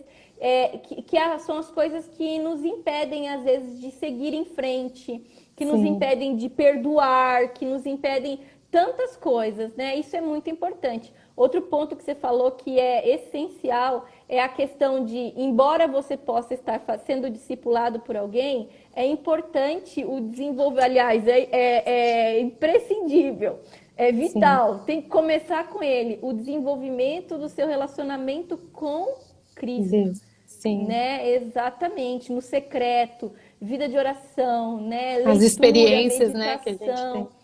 são as coisas que nos impedem, às vezes, de seguir em frente, que nos sim, impedem de perdoar, que nos impedem tantas coisas, né? Isso é muito importante. Outro ponto que você falou que é essencial é a questão de, embora você possa estar sendo discipulado por alguém, é importante o desenvolver, aliás, é imprescindível, é sim. vital, tem que começar com ele, o desenvolvimento do seu relacionamento com Cristo, Deus, sim. né? Exatamente, no secreto, vida de oração, né? As Leitura, experiências, né, que a gente tem. meditação.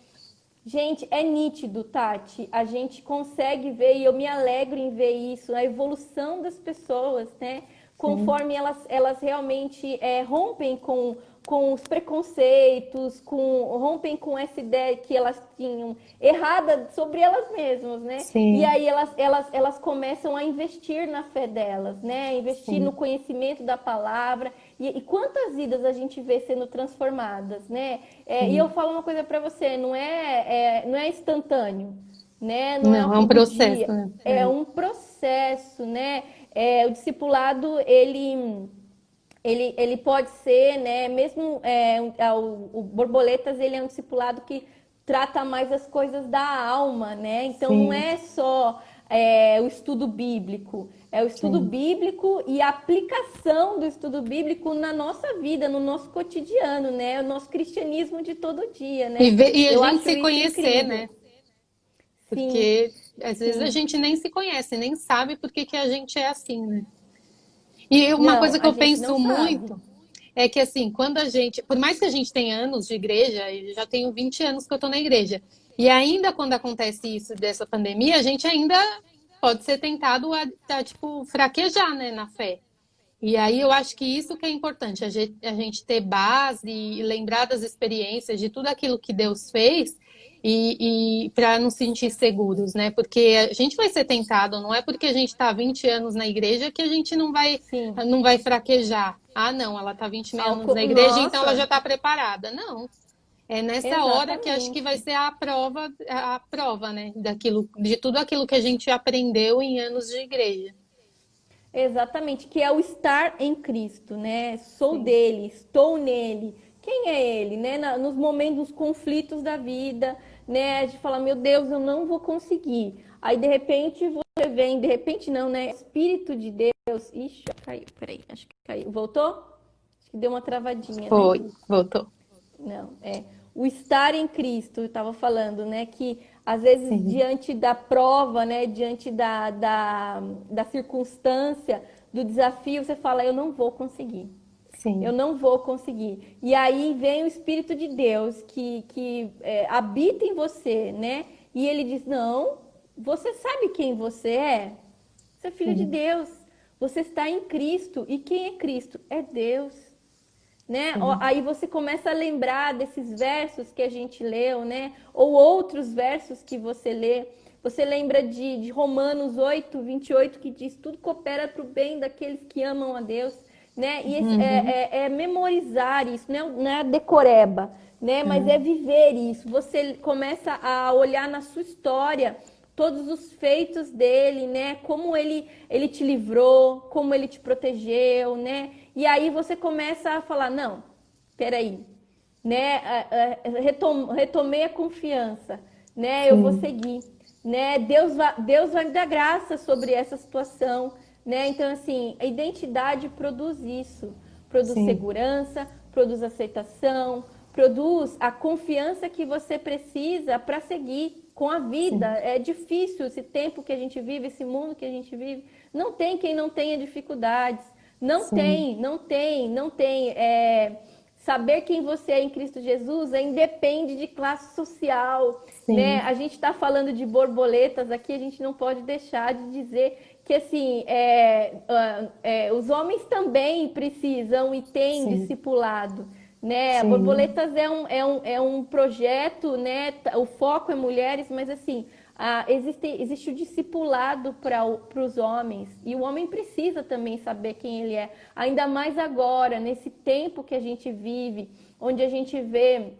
Gente, é nítido, Tati. A gente consegue ver, e eu me alegro em ver isso, a evolução das pessoas, né? Sim, Conforme elas realmente rompem com os preconceitos, rompem com essa ideia que elas tinham errada sobre elas mesmas, né? E sim, aí elas começam a investir na fé delas, né? Investir no sim. conhecimento da palavra. E quantas vidas a gente vê sendo transformadas, né? E eu Sim. falo uma coisa para você, não é instantâneo, né? Não é Não, é um do processo, dia, né? é um processo, né? O discipulado, ele pode ser, né? Mesmo o Borboletas, ele é um discipulado que trata mais as coisas da alma, né? Então não Sim, é só o estudo bíblico, é o estudo sim. bíblico e a aplicação do estudo bíblico na nossa vida, no nosso cotidiano, né? O nosso cristianismo de todo dia, né? E a Eu gente acho se isso conhecer, incrível. né? Sim, Porque às vezes a sim. gente nem se conhece, nem sabe por que que a gente é assim, né? E uma Não, coisa que a eu gente não penso sabe. muito é que, assim, quando a gente, por mais que a gente tenha anos de igreja, eu já tenho 20 anos que eu tô na igreja, e ainda quando acontece isso dessa pandemia, a gente ainda pode ser tentado tipo, fraquejar, né, na fé. E aí eu acho que isso que é importante, a gente ter base e lembrar das experiências, de tudo aquilo que Deus fez e para nos sentir seguros, né? Porque a gente vai ser tentado, não é porque a gente está 20 anos na igreja que a gente Sim. não vai fraquejar. Ah, não, ela está 20 anos na igreja, então ela já Nossa, está preparada. Não. É nessa hora que acho que vai exatamente. ser a prova, né? De tudo aquilo que a gente aprendeu em anos de igreja. Exatamente, que é o estar em Cristo, né? Sou Sim, dele, estou nele. Quem é ele, né? Nos momentos, nos conflitos da vida, né? De falar, meu Deus, eu não vou conseguir. Aí, de repente, você vem, de repente não, né? Espírito de Deus. Ixi, caiu, peraí, acho que caiu. Voltou? Acho que deu uma travadinha, né? foi, voltou. Não, é o estar em Cristo, eu estava falando, né? Que às vezes Sim, diante da prova, né? Diante da circunstância, do desafio, você fala, eu não vou conseguir. Eu sim, não vou conseguir. E aí vem o Espírito de Deus que habita em você, né? E ele diz: não, você sabe quem você é? Você é filho de sim, Deus. Você está em Cristo. E quem é Cristo? É Deus, né? sim. Aí você começa a lembrar desses versos que a gente leu, né? Ou outros versos que você lê. Você lembra de Romanos 8, 28, que diz: tudo coopera para o bem daqueles que amam a Deus, né? E Uhum, é memorizar isso, não é decoreba, né? Mas é uhum, viver isso. Você começa a olhar na sua história todos os feitos dele, né? Como ele te livrou, como ele te protegeu, né? E aí você começa a falar, não, peraí, né? Retomei a confiança, né? Eu vou sim, seguir, né? Deus vai me dar graça sobre essa situação, né? Então, assim, a identidade produz isso, produz sim, segurança, produz aceitação, produz a confiança que você precisa para seguir com a vida. sim, É difícil esse tempo que a gente vive, esse mundo que a gente vive. Não tem quem não tenha dificuldades. Não sim, tem, não tem, não tem. Saber quem você é em Cristo Jesus independe de classe social, né? sim, A gente está falando de borboletas aqui, a gente não pode deixar de dizer que assim os homens também precisam e têm sim, discipulado, né? sim, Borboletas é um projeto, né? O foco é mulheres, mas assim existe o discipulado para os homens e o homem precisa também saber quem ele é, ainda mais agora nesse tempo que a gente vive, onde a gente vê,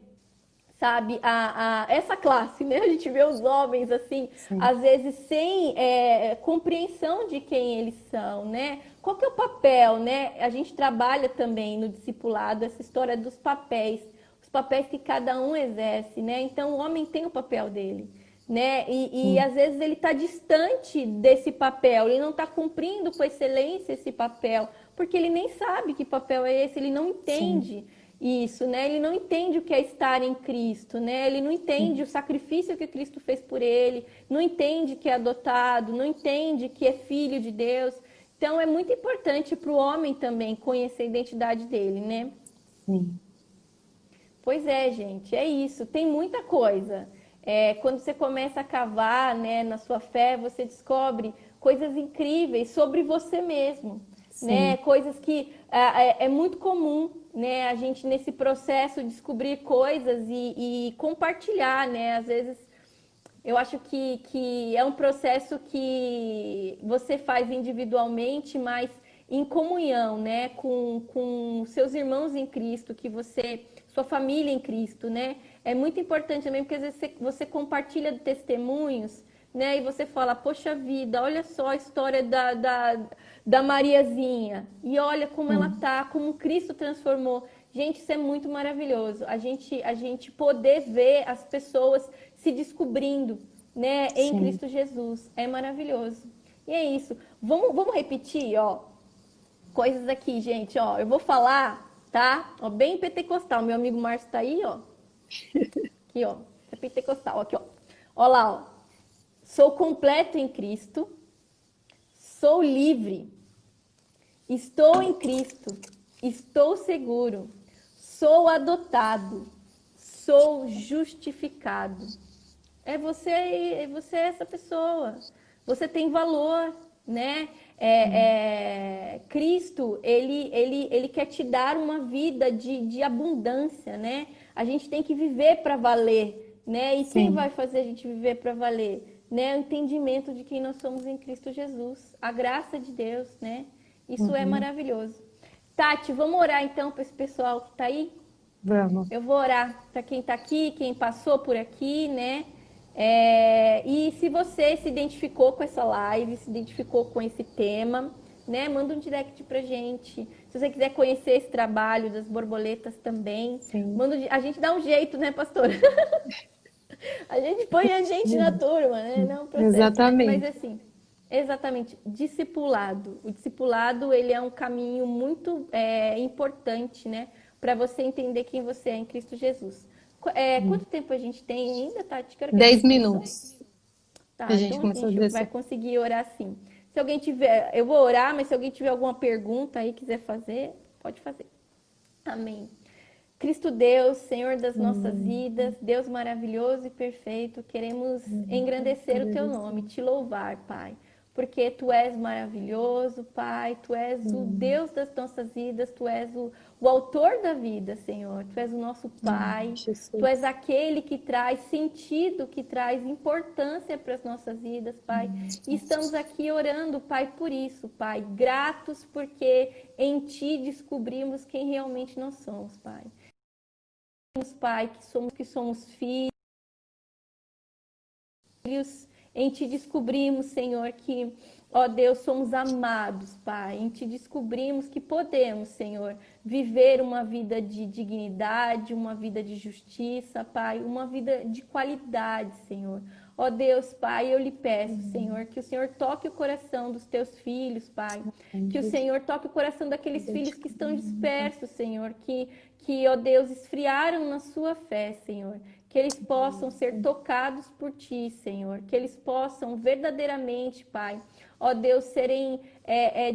sabe, essa classe, né? A gente vê os homens assim, sim, às vezes sem compreensão de quem eles são, né? Qual que é o papel, né? A gente trabalha também no discipulado essa história dos papéis, os papéis que cada um exerce, né? Então o homem tem o papel dele, né? E sim, às vezes ele está distante desse papel, ele não está cumprindo com excelência esse papel, porque ele nem sabe que papel é esse, ele não sim, entende isso, né? Ele não entende o que é estar em Cristo, né? Ele não entende sim, o sacrifício que Cristo fez por ele, não entende que é adotado, não entende que é filho de Deus. Então é muito importante para o homem também conhecer a identidade dele, né? sim, Pois é, gente, é isso. Tem muita coisa. Quando você começa a cavar, né, na sua fé, você descobre coisas incríveis sobre você mesmo, né? sim, Coisas que é muito comum, né? A gente nesse processo descobrir coisas e compartilhar, né? Às vezes eu acho que é um processo que você faz individualmente, mas em comunhão, né, com seus irmãos em Cristo, sua família em Cristo, né? É muito importante também, porque às vezes você compartilha testemunhos, né, e você fala, poxa vida, olha só a história da Mariazinha, e olha como ela sim, tá, como Cristo transformou. Gente, isso é muito maravilhoso. A gente poder ver as pessoas se descobrindo, né, em sim. Cristo Jesus. É maravilhoso. E é isso. Vamos repetir, ó, coisas aqui, gente, ó. Eu vou falar, tá? Ó, bem pentecostal. Meu amigo Márcio tá aí, ó. Aqui, ó. É pentecostal, aqui, ó. Ó lá, ó. Sou completo em Cristo. Sou livre. Estou em Cristo. Estou seguro. Sou adotado. Sou justificado. É essa pessoa. Você tem valor, né? Cristo, ele quer te dar uma vida de abundância, né? A gente tem que viver para valer, né? E quem vai Sim. fazer a gente viver para valer? Né? O entendimento de quem nós somos em Cristo Jesus. A graça de Deus, né? Isso é Uhum. maravilhoso. Tati, vamos orar então para esse pessoal que está aí? Vamos. Eu vou orar para quem está aqui, quem passou por aqui, né? E se você se identificou com essa live, se identificou com esse tema, né? Manda um direct pra gente. Se você quiser conhecer esse trabalho das borboletas também, Sim. a gente dá um jeito, né, pastora? A gente põe a gente na turma, né? Não é um processo, mas Exatamente. assim, exatamente, discipulado. O discipulado, ele é um caminho muito importante, né? Para você entender quem você é em Cristo Jesus. Quanto tempo a gente tem ainda, Tati? Que hora que a 10 gente começou? minutos. A Tá, gente então a começou a gente vai descer. conseguir orar sim. Se alguém tiver, eu vou orar, mas se alguém tiver alguma pergunta aí, quiser fazer, pode fazer. Amém. Cristo Deus, Senhor das nossas vidas, Deus maravilhoso e perfeito, queremos engrandecer o teu nome, te louvar, Pai, porque tu és maravilhoso, Pai, tu és o Deus das nossas vidas, tu és o autor da vida, Senhor, tu és o nosso Pai, tu és Jesus. aquele que traz sentido, que traz importância para as nossas vidas, Pai, e estamos aqui orando, Pai, por isso, Pai, gratos porque em ti descobrimos quem realmente nós somos, Pai. Pai, que somos filhos, em Ti descobrimos, Senhor, que, ó Deus, somos amados, Pai. Em Ti descobrimos que podemos, Senhor, viver uma vida de dignidade, uma vida de justiça, Pai, uma vida de qualidade, Senhor. Ó Deus, Pai, eu lhe peço, Senhor, que o Senhor toque o coração dos Teus filhos, Pai. Que o Senhor toque o coração daqueles filhos que estão dispersos, Senhor, ó Deus, esfriaram na sua fé, Senhor. Que eles possam ser tocados por Ti, Senhor. Que eles possam verdadeiramente, Pai, ó Deus, serem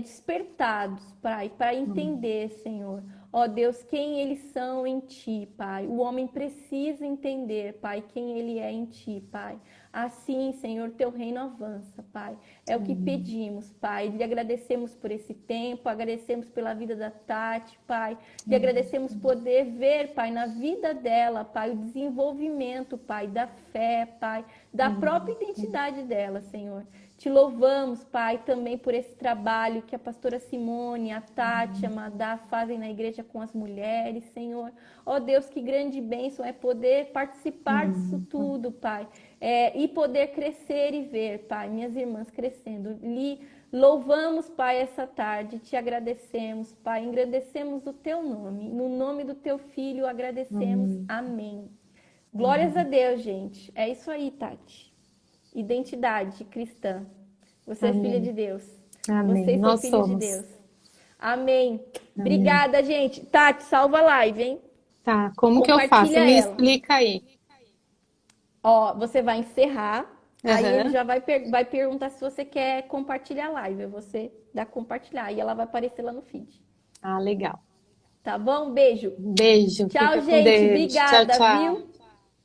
despertados, Pai, para entender, Senhor. Ó Deus, quem eles são em Ti, Pai. O homem precisa entender, Pai, quem ele é em Ti, Pai. Assim, Senhor, Teu reino avança, Pai. É o que pedimos, Pai. Lhe agradecemos por esse tempo, agradecemos pela vida da Tati, Pai. Lhe agradecemos poder ver, Pai, na vida dela, Pai, o desenvolvimento, Pai, da fé, Pai, da própria identidade dela, Senhor. Te louvamos, Pai, também por esse trabalho que a pastora Simone, a Tati, a Madá fazem na igreja com as mulheres, Senhor. Ó Deus, que grande bênção é poder participar disso tudo, Pai. E poder crescer e ver, Pai, minhas irmãs crescendo. Lhe louvamos, Pai, essa tarde, te agradecemos, Pai, engrandecemos o Teu nome. No nome do Teu Filho, agradecemos. Amém. Glórias a Deus, gente. É isso aí, Tati. Identidade cristã. Você é filha Amém. de Deus. Amém. Vocês são Nós filhos de somos. Deus. Amém. Amém. Obrigada, gente. Tati, salva a live, hein? Tá, como que eu faço? Compartilha Me ela. explica aí. Ó, você vai encerrar, aí ele Aham. já vai perguntar se você quer compartilhar a live. Aí você dá compartilhar e ela vai aparecer lá no feed. Ah, legal. Tá bom? Beijo. Beijo, Tchau, fica com gente. Deus. Tchau, Obrigada, tchau. viu?